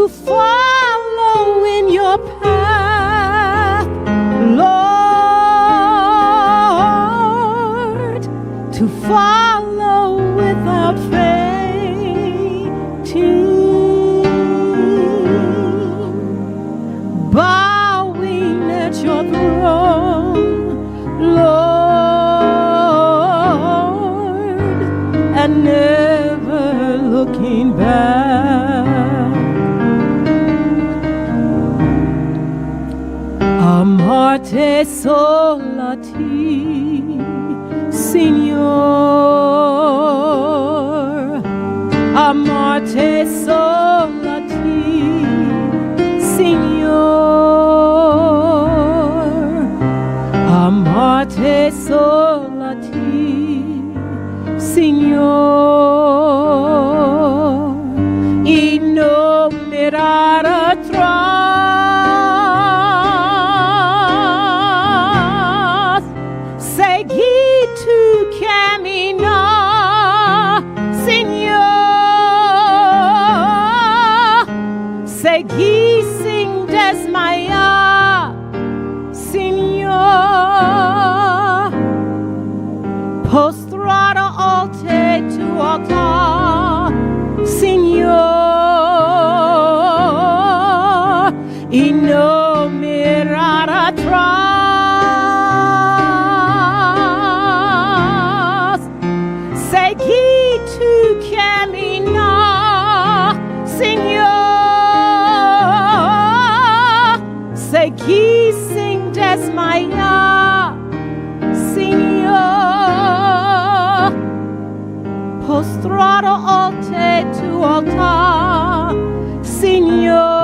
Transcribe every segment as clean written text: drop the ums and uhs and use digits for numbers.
to follow in your path, Lord, to follow without fainting, bowing at your throne, Lord, and never looking back. Amarte solati, Signor. Amarte solati, Signor. Amarte solati, Signor. Y no mirar atrás, seguir tu camino, Señor, seguir sin desmayar, Señor, postrado ante tu altar, Señor, y no mirar atrás, seguir tu camino, Señor, seguir sin desmayar, Señor, postrado ante tu altar, Señor,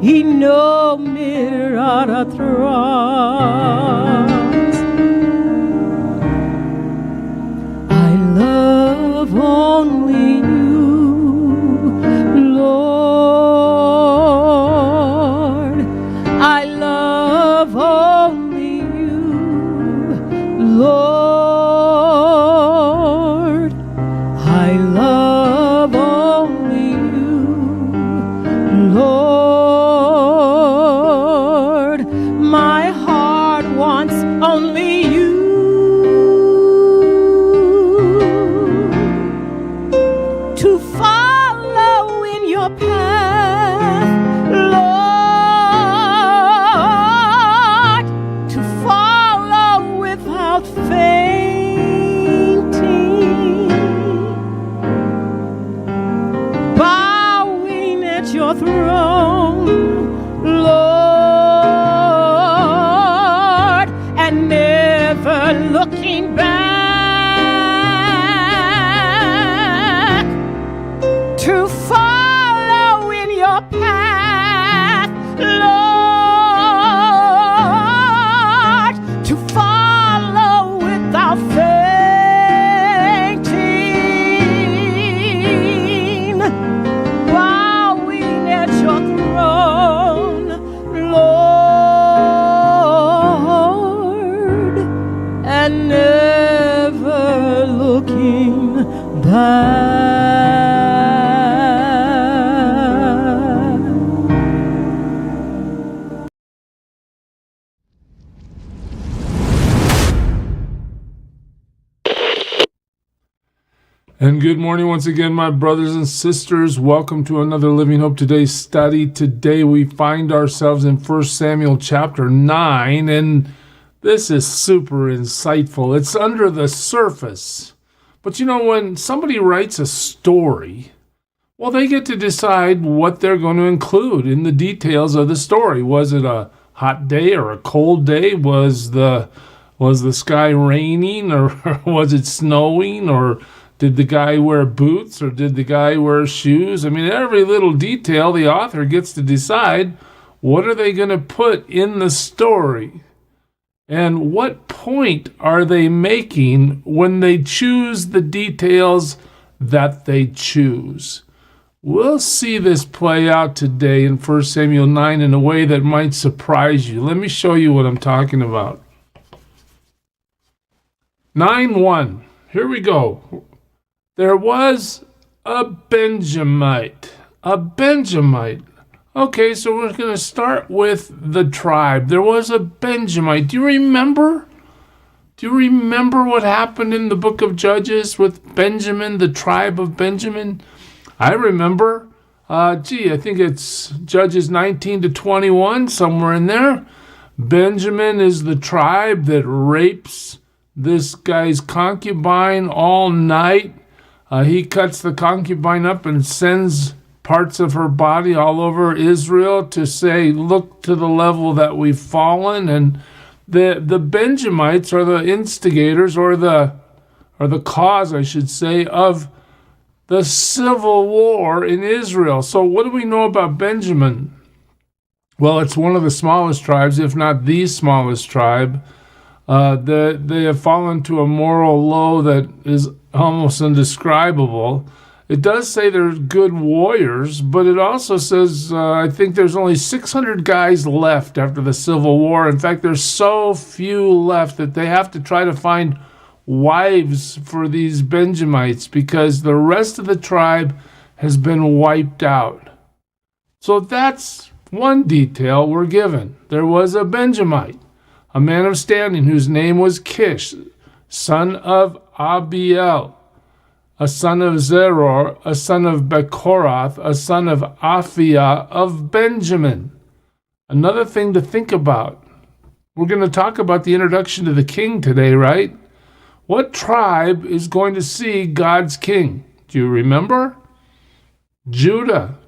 y no mirar atrás. I love only you, Lord. I love only you, Lord. I love only you, Lord. My heart wants only you. To follow in your path, Lord, to follow without fainting, bowing at your throne, Lord, and never looking back. To follow in your path, Lord, to follow without fainting, bowing at your throne, Lord, and never looking back. And good morning once again, my brothers and sisters. Welcome to another Living Hope Today study. Today we find ourselves in 1 Samuel chapter 9, and this is super insightful. It's under the surface. But you know, when somebody writes a story, well, they get to decide what they're going to include in the details of the story. Was it a hot day or a cold day? Was the sky raining, or was it snowing, or did the guy wear boots, or did the guy wear shoes? I mean, every little detail the author gets to decide what are they going to put in the story. And what point are they making when they choose the details that they choose? We'll see this play out today in 1 Samuel 9 in a way that might surprise you. Let me show you what I'm talking about. 9:1. Here we go. There was a Benjamite? A Benjamite. Okay, so we're going to start with the tribe. There was a Benjamite. Do you remember? Do you remember what happened in the book of Judges with Benjamin, the tribe of Benjamin? I remember. I think it's Judges 19 to 21, somewhere in there. Benjamin is the tribe that rapes this guy's concubine all night. He cuts the concubine up and sends parts of her body all over Israel to say, look to the level that we've fallen. And the Benjamites are the instigators, or the cause, I should say, of the civil war in Israel. So what do we know about Benjamin? Well, it's one of the smallest tribes, if not the smallest tribe. They have fallen to a moral low that is almost indescribable. It does say they're good warriors, but it also says, I think there's only 600 guys left after the Civil War. In fact, there's so few left that they have to try to find wives for these Benjamites because the rest of the tribe has been wiped out. So that's one detail we're given. There was a Benjamite, a man of standing whose name was Kish, son of Abiel, a son of Zeror, a son of Bechorath, a son of Aphiah of Benjamin. Another thing to think about. We're going to talk about the introduction to the king today, right? What tribe is going to see God's king? Do you remember? Judah.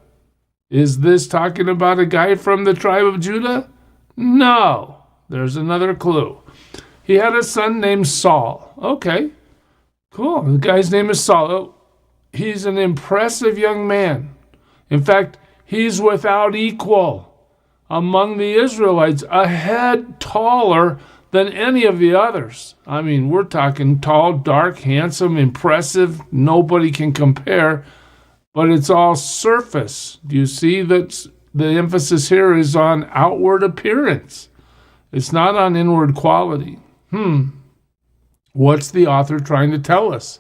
Is this talking about a guy from the tribe of Judah? No. There's another clue. He had a son named Saul. Okay. Cool. The guy's name is Saul. Oh, he's an impressive young man. In fact, he's without equal among the Israelites, a head taller than any of the others. I mean, we're talking tall, dark, handsome, impressive. Nobody can compare, but it's all surface. Do you see that the emphasis here is on outward appearance? It's not on inward quality. What's the author trying to tell us?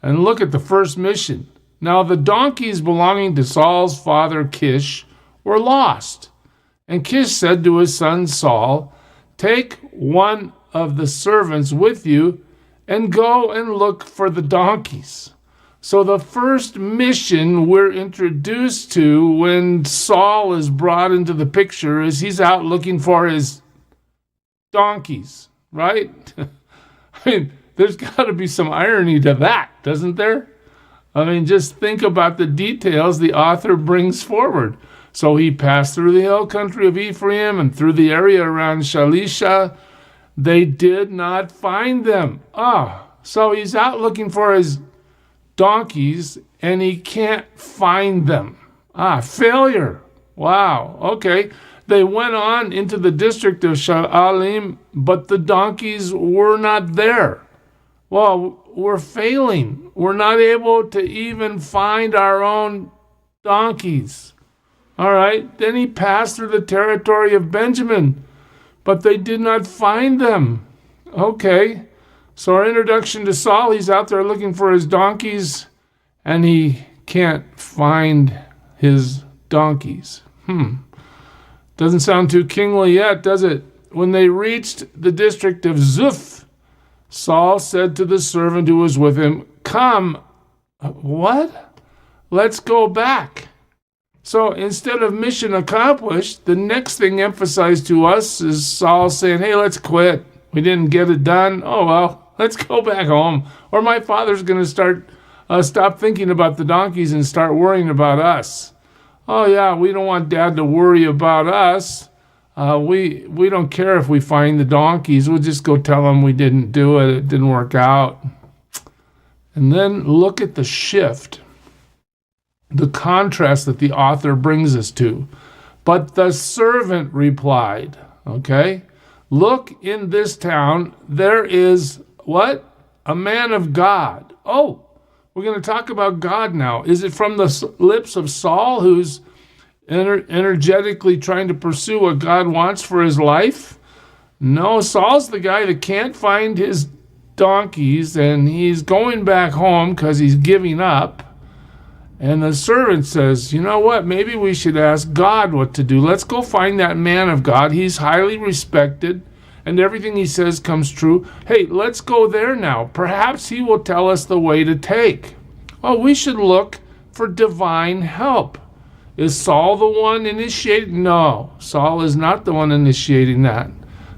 And look at the first mission. Now the donkeys belonging to Saul's father Kish were lost. And Kish said to his son Saul, take one of the servants with you and go and look for the donkeys. So the first mission we're introduced to when Saul is brought into the picture is he's out looking for his donkeys, right? I mean, there's got to be some irony to that, doesn't there? I mean, just think about the details the author brings forward. So he passed through the hill country of Ephraim and through the area around Shalisha. They did not find them. So he's out looking for his donkeys and he can't find them. Failure. Wow. Okay. They went on into the district of Sha'alim, but the donkeys were not there. Well, we're failing. We're not able to even find our own donkeys. All right. Then he passed through the territory of Benjamin, but they did not find them. Okay. So our introduction to Saul, he's out there looking for his donkeys, and he can't find his donkeys. Doesn't sound too kingly yet, does it? When they reached the district of Zuph, Saul said to the servant who was with him, come. What? Let's go back. So instead of mission accomplished, the next thing emphasized to us is Saul saying, hey, let's quit. We didn't get it done. Oh, well, let's go back home. Or my father's going to stop thinking about the donkeys and start worrying about us. Oh, yeah, we don't want Dad to worry about us. We don't care if we find the donkeys. We'll just go tell him we didn't do it. It didn't work out. And then look at the shift, the contrast that the author brings us to. But the servant replied, okay, look, in this town, there is what? A man of God. Oh, we're going to talk about God now. Is it from the lips of Saul, who's energetically trying to pursue what God wants for his life? No, Saul's the guy that can't find his donkeys, and he's going back home because he's giving up. And the servant says, you know what? Maybe we should ask God what to do. Let's go find that man of God. He's highly respected, and everything he says comes true. Hey, let's go there now. Perhaps he will tell us the way to take. Oh, we should look for divine help. Is Saul the one initiating? No, Saul is not the one initiating that.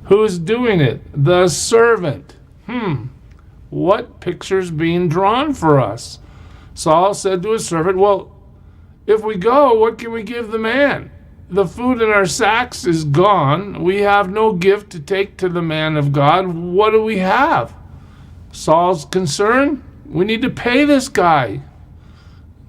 Who's doing it? The servant. What picture's being drawn for us? Saul said to his servant, well, if we go, what can we give the man? The food in our sacks is gone. We have no gift to take to the man of God. What do we have? Saul's concern, we need to pay this guy.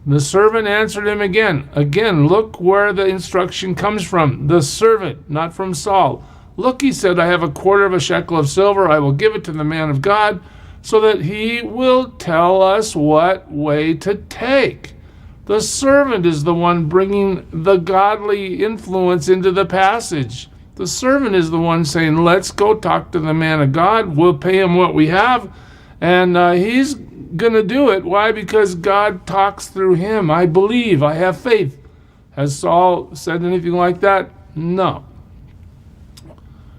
The servant answered him again. Again, look where the instruction comes from. The servant, not from Saul. Look, he said, I have a quarter of a shekel of silver. I will give it to the man of God, so that he will tell us what way to take. The servant is the one bringing the godly influence into the passage. The servant is the one saying, let's go talk to the man of God. We'll pay him what we have. And he's going to do it. Why? Because God talks through him. I believe. I have faith. Has Saul said anything like that? No.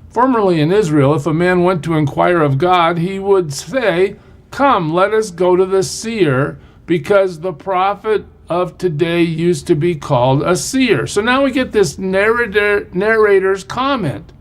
Formerly in Israel, if a man went to inquire of God, he would say, come, let us go to the seer, because the prophet of today used to be called a seer. So now we get this narrator's comment.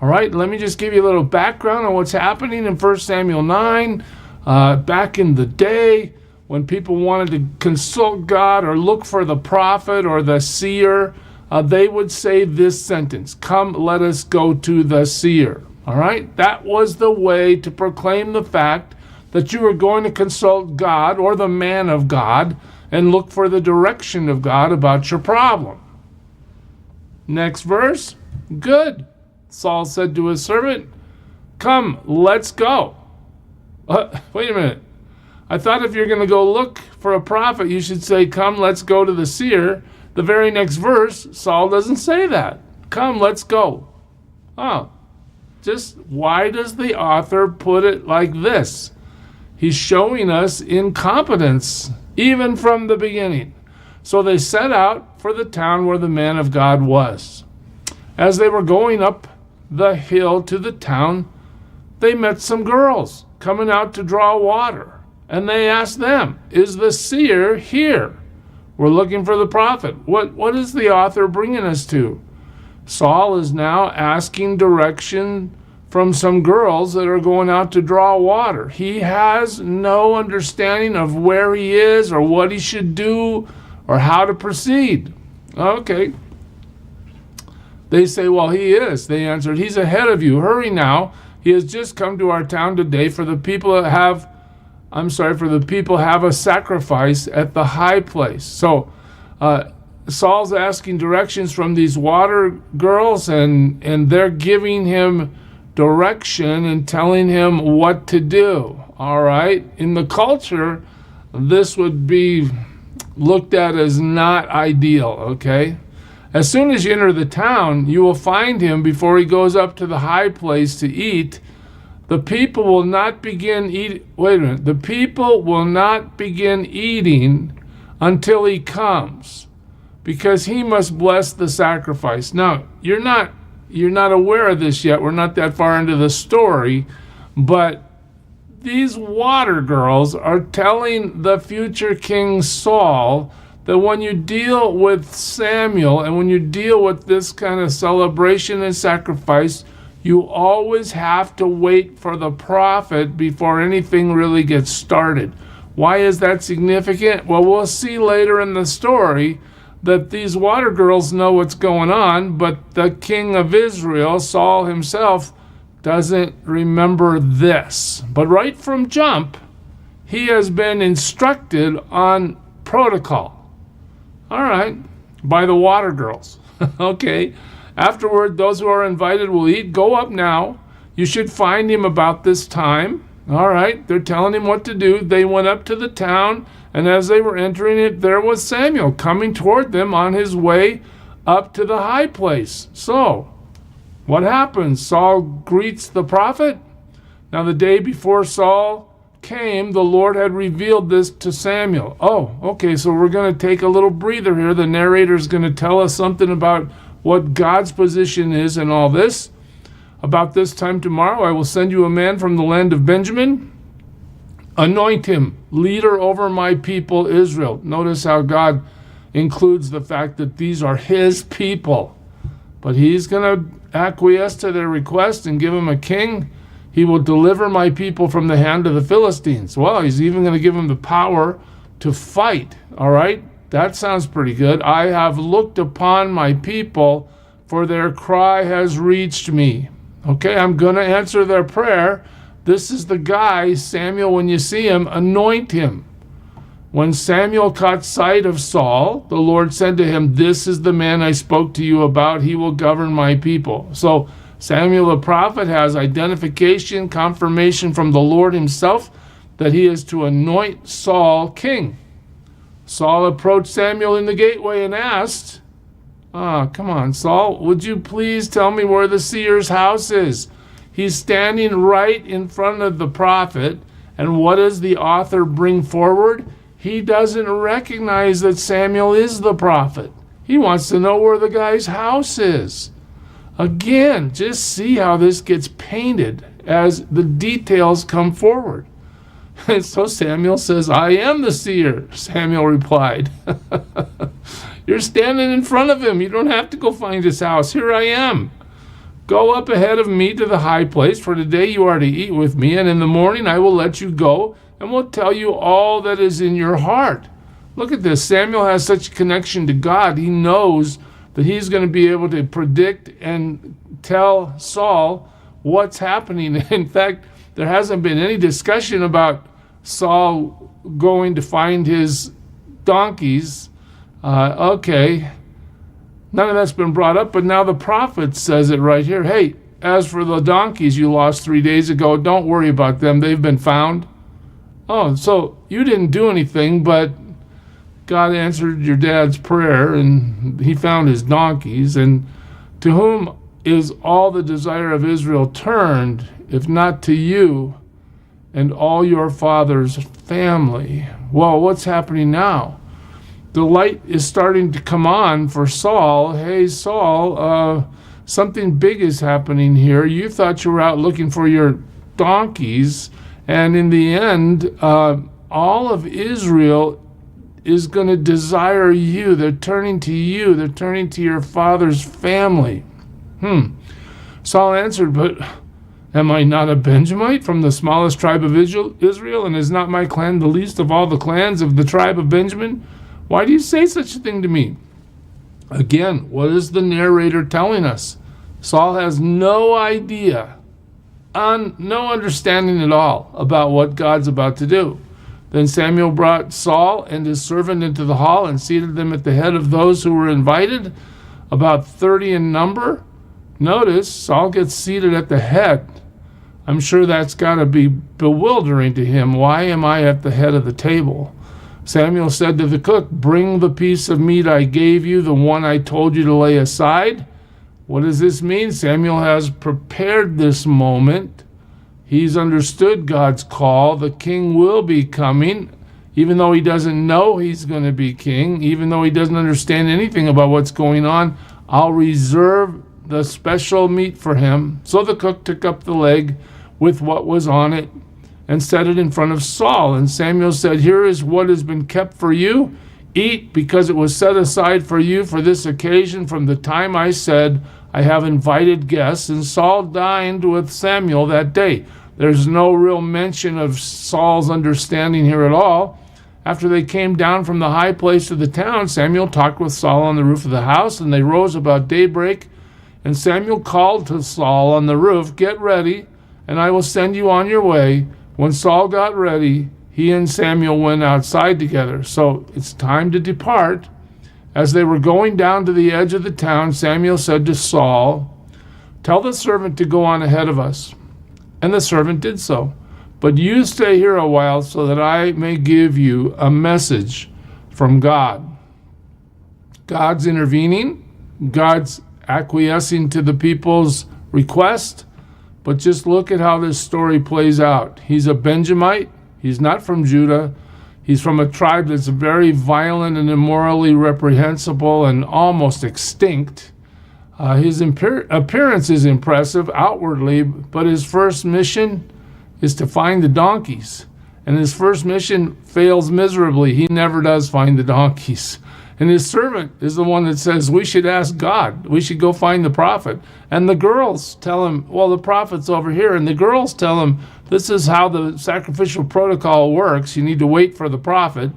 All right, let me just give you a little background on what's happening in 1 Samuel 9. Back in the day, when people wanted to consult God or look for the prophet or the seer, they would say this sentence, come, let us go to the seer. All right? That was the way to proclaim the fact that you were going to consult God or the man of God and look for the direction of God about your problem. Next verse. Good. Saul said to his servant, come, let's go. Wait a minute. I thought if you're going to go look for a prophet, you should say, come, let's go to the seer. The very next verse, Saul doesn't say that. Come, let's go. Oh, just why does the author put it like this? He's showing us incompetence, even from the beginning. So they set out for the town where the man of God was. As they were going up the hill to the town, they met some girls coming out to draw water. And they asked them, is the seer here? We're looking for the prophet. What is the author bringing us to? Saul is now asking direction from some girls that are going out to draw water. He has no understanding of where he is or what he should do or how to proceed. Okay. They say, well, he is. They answered, he's ahead of you. Hurry now. He has just come to our town today, for the people have a sacrifice at the high place. So Saul's asking directions from these water girls, and they're giving him direction and telling him what to do. All right. In the culture, this would be looked at as not ideal. Okay. As soon as you enter the town, you will find him before he goes up to the high place to eat. The people will not begin The people will not begin eating until he comes, because he must bless the sacrifice. Now, you're not aware of this yet. We're not that far into the story, but these water girls are telling the future King Saul that when you deal with Samuel and when you deal with this kind of celebration and sacrifice, you always have to wait for the prophet before anything really gets started. Why is that significant? Well, we'll see later in the story that these water girls know what's going on, but the king of Israel, Saul himself, doesn't remember this. But right from jump, he has been instructed on protocol. All right, by the water girls. Okay. Afterward, those who are invited will eat. Go up now. You should find him about this time. All right, they're telling him what to do. They went up to the town, and as they were entering it, there was Samuel coming toward them on his way up to the high place. So, what happens? Saul greets the prophet. Now, the day before Saul came, the Lord had revealed this to Samuel. Oh, okay, so we're going to take a little breather here. The narrator is going to tell us something about what God's position is in all this. About this time tomorrow, I will send you a man from the land of Benjamin. Anoint him leader over my people Israel. Notice how God includes the fact that these are his people. But he's going to acquiesce to their request and give him a king. He will deliver my people from the hand of the Philistines. Well, he's even going to give him the power to fight. All right? That sounds pretty good. I have looked upon my people, for their cry has reached me. Okay, I'm going to answer their prayer. This is the guy, Samuel, when you see him, anoint him. When Samuel caught sight of Saul, the Lord said to him, this is the man I spoke to you about. He will govern my people. So Samuel the prophet has identification, confirmation from the Lord himself that he is to anoint Saul king. Saul approached Samuel in the gateway and asked, come on, Saul, would you please tell me where the seer's house is? He's standing right in front of the prophet, and what does the author bring forward? He doesn't recognize that Samuel is the prophet. He wants to know where the guy's house is. Again, just see how this gets painted as the details come forward. And so Samuel says, I am the seer, Samuel replied. You're standing in front of him. You don't have to go find his house. Here I am. Go up ahead of me to the high place, for today you are to eat with me, and in the morning I will let you go, and will tell you all that is in your heart. Look at this. Samuel has such a connection to God. He knows that he's going to be able to predict and tell Saul what's happening. In fact, there hasn't been any discussion about Saul going to find his donkeys. Okay, none of that's been brought up, but now the prophet says it right here. Hey, as for the donkeys you lost 3 days ago, don't worry about them. They've been found. Oh, so you didn't do anything, but God answered your dad's prayer, and he found his donkeys. And to whom is all the desire of Israel turned, if not to you and all your father's family? Well, what's happening now? The light is starting to come on for Saul. Hey, Saul, something big is happening here. You thought you were out looking for your donkeys, and in the end, all of Israel is going to desire you. They're turning to you. They're turning to your father's family. Saul answered, but am I not a Benjamite from the smallest tribe of Israel, and is not my clan the least of all the clans of the tribe of Benjamin? Why do you say such a thing to me? Again, what is the narrator telling us? Saul has no idea, no understanding at all about what God's about to do. Then Samuel brought Saul and his servant into the hall and seated them at the head of those who were invited, about 30 in number. Notice, Saul gets seated at the head. I'm sure that's got to be bewildering to him. Why am I at the head of the table? Samuel said to the cook, bring the piece of meat I gave you, the one I told you to lay aside. What does this mean? Samuel has prepared this moment. He's understood God's call. The king will be coming, even though he doesn't know he's going to be king, even though he doesn't understand anything about what's going on. I'll reserve the special meat for him. So the cook took up the leg with what was on it and set it in front of Saul. And Samuel said, here is what has been kept for you. Eat, because it was set aside for you for this occasion from the time I said, I have invited guests. And Saul dined with Samuel that day. There's no real mention of Saul's understanding here at all. After they came down from the high place of the town, Samuel talked with Saul on the roof of the house, and they rose about daybreak. And Samuel called to Saul on the roof, get ready, and I will send you on your way. When Saul got ready, he and Samuel went outside together. So it's time to depart. As they were going down to the edge of the town, Samuel said to Saul, tell the servant to go on ahead of us. And the servant did so. But you stay here a while so that I may give you a message from God. God's intervening. God's acquiescing to the people's request. But just look at how this story plays out. He's a Benjamite. He's not from Judah. He's from a tribe that's very violent and immorally reprehensible and almost extinct. His appearance is impressive outwardly, but his first mission is to find the donkeys. And his first mission fails miserably. He never does find the donkeys. And his servant is the one that says, we should ask God. We should go find the prophet. And the girls tell him, well, the prophet's over here. And the girls tell him, this is how the sacrificial protocol works. You need to wait for the prophet.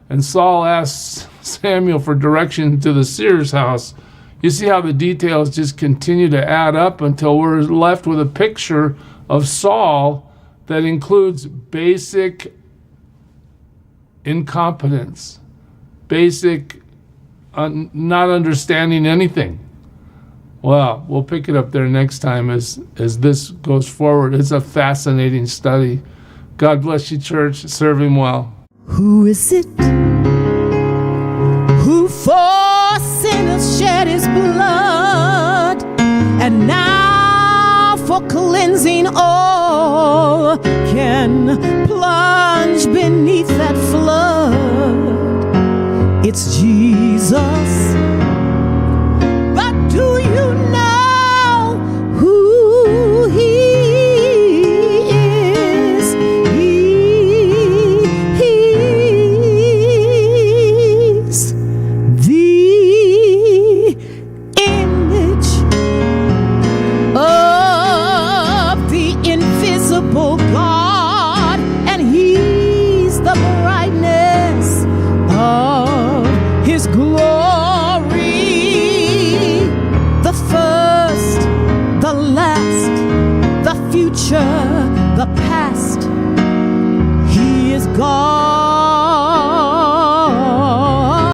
And Saul asks Samuel for direction to the seer's house. You see how the details just continue to add up until we're left with a picture of Saul that includes basic incompetence, basic not understanding anything. Well, we'll pick it up there next time as this goes forward. It's a fascinating study. God bless you, church. Serve him well. Who is it who for sinners shed his blood, and now for cleansing all can plunge beneath that flood? It's Jesus.